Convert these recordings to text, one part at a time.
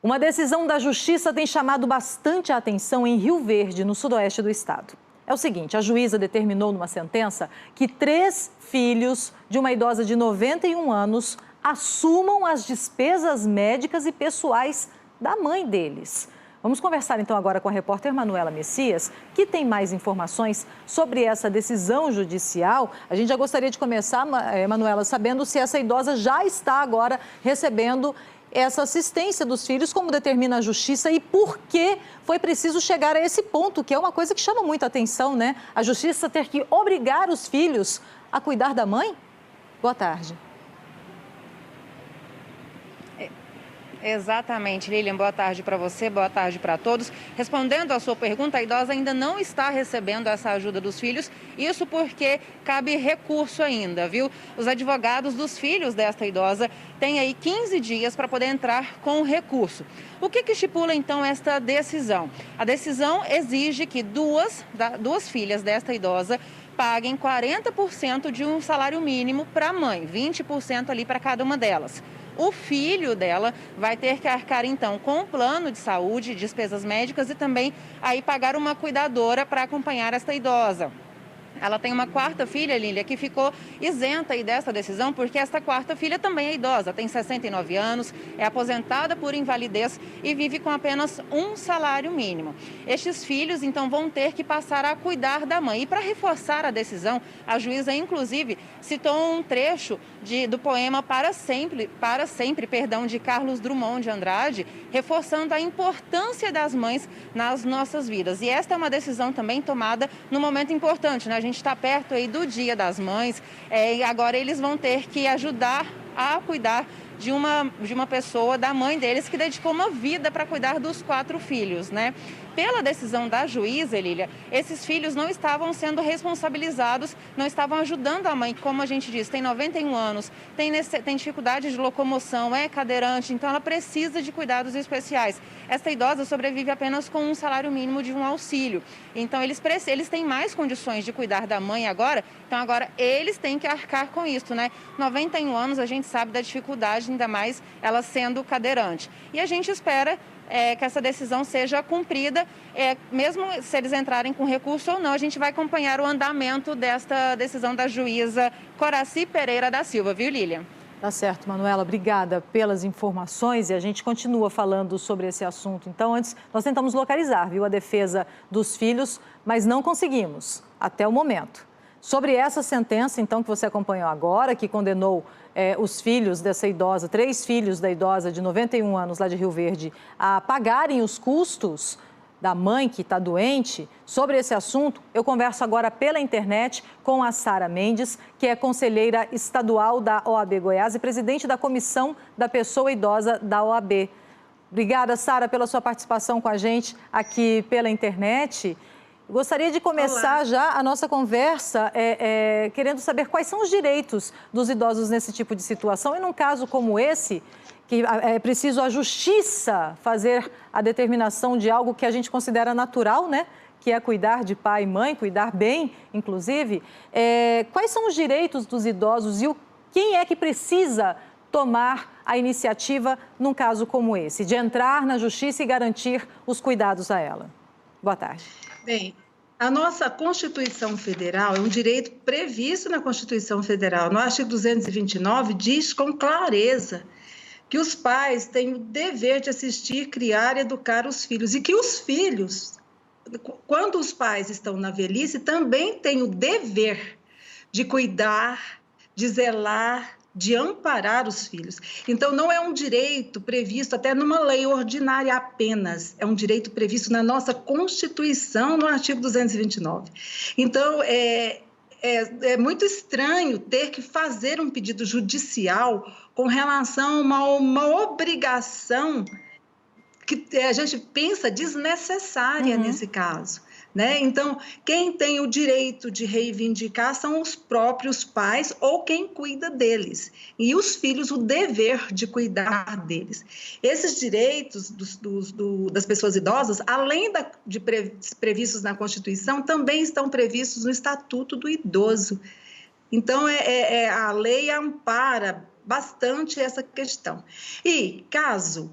Uma decisão da Justiça tem chamado bastante a atenção em Rio Verde, no sudoeste do estado. É o seguinte, a juíza determinou numa sentença que 3 filhos de uma idosa de 91 anos assumam as despesas médicas e pessoais da mãe deles. Vamos conversar então agora com a repórter Manuela Messias, que tem mais informações sobre essa decisão judicial. A gente já gostaria de começar, Manuela, sabendo se essa idosa já está agora recebendo essa assistência dos filhos, como determina a Justiça, e por que foi preciso chegar a esse ponto, que é uma coisa que chama muita atenção, né? A Justiça ter que obrigar os filhos a cuidar da mãe? Boa tarde. Exatamente, Lilian. Boa tarde para você, boa tarde para todos. Respondendo à sua pergunta, a idosa ainda não está recebendo essa ajuda dos filhos, isso porque cabe recurso ainda, viu? Os advogados dos filhos desta idosa têm aí 15 dias para poder entrar com o recurso. O que estipula então esta decisão? A decisão exige que duas filhas desta idosa paguem 40% de um salário mínimo para a mãe, 20% ali para cada uma delas. O filho dela vai ter que arcar, então, com o plano de saúde, despesas médicas e também aí pagar uma cuidadora para acompanhar esta idosa. Ela tem uma quarta filha, Lília, que ficou isenta aí dessa decisão, porque esta quarta filha também é idosa, tem 69 anos, é aposentada por invalidez e vive com apenas um salário mínimo. Estes filhos, então, vão ter que passar a cuidar da mãe. E para reforçar a decisão, a juíza, inclusive, citou um trecho do poema Para Sempre, de Carlos Drummond de Andrade, reforçando a importância das mães nas nossas vidas. E esta é uma decisão também tomada num momento importante, né? A gente está perto aí do Dia das Mães, e agora eles vão ter que ajudar a cuidar de uma pessoa, da mãe deles, que dedicou uma vida para cuidar dos 4 filhos, né? Pela decisão da juíza, Lília, esses filhos não estavam sendo responsabilizados, não estavam ajudando a mãe, como a gente disse, tem 91 anos, tem dificuldade de locomoção, é cadeirante, então ela precisa de cuidados especiais. Esta idosa sobrevive apenas com um salário mínimo de um auxílio. Então eles têm mais condições de cuidar da mãe agora, então agora eles têm que arcar com isso, né? 91 anos, a gente sabe da dificuldade, ainda mais ela sendo cadeirante. E a gente espera que essa decisão seja cumprida, mesmo se eles entrarem com recurso ou não, a gente vai acompanhar o andamento desta decisão da juíza Coraci Pereira da Silva, viu, Lília? Tá certo, Manuela, obrigada pelas informações e a gente continua falando sobre esse assunto. Então, antes, nós tentamos localizar, viu, a defesa dos filhos, mas não conseguimos, até o momento. Sobre essa sentença, então, que você acompanhou agora, que condenou os filhos dessa idosa, 3 filhos da idosa de 91 anos lá de Rio Verde, a pagarem os custos da mãe que está doente, sobre esse assunto, eu converso agora pela internet com a Sara Mendes, que é conselheira estadual da OAB Goiás e presidente da Comissão da Pessoa Idosa da OAB. Obrigada, Sara, pela sua participação com a gente aqui pela internet. Gostaria de começar já a nossa conversa querendo saber quais são os direitos dos idosos nesse tipo de situação. E num caso como esse, que é preciso a justiça fazer a determinação de algo que a gente considera natural, né? Que é cuidar de pai e mãe, cuidar bem, inclusive. Quais são os direitos dos idosos e quem é que precisa tomar a iniciativa num caso como esse, de entrar na justiça e garantir os cuidados a ela? Boa tarde. Bem, a nossa Constituição Federal é um direito previsto na Constituição Federal. No artigo 229 diz com clareza que os pais têm o dever de assistir, criar e educar os filhos e que os filhos, quando os pais estão na velhice, também têm o dever de cuidar, de zelar, de amparar os filhos. Então, não é um direito previsto até numa lei ordinária apenas, é um direito previsto na nossa Constituição, no artigo 229. Então, é muito estranho ter que fazer um pedido judicial com relação a uma obrigação que a gente pensa desnecessária nesse caso. Né? Então, quem tem o direito de reivindicar são os próprios pais ou quem cuida deles. E os filhos, o dever de cuidar deles. Esses direitos das pessoas idosas, além de previstos na Constituição, também estão previstos no Estatuto do Idoso. Então, a lei ampara bastante essa questão. E, caso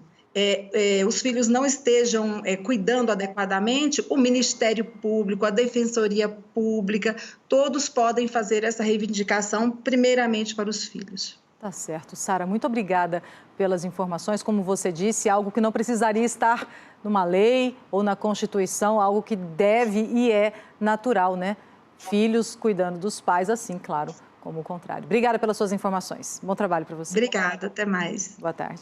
os filhos não estejam cuidando adequadamente, o Ministério Público, a Defensoria Pública, todos podem fazer essa reivindicação, primeiramente para os filhos. Tá certo. Sara, muito obrigada pelas informações. Como você disse, algo que não precisaria estar numa lei ou na Constituição, algo que deve e é natural, né? Filhos cuidando dos pais, assim, claro, como o contrário. Obrigada pelas suas informações. Bom trabalho para você. Obrigada, até mais. Boa tarde.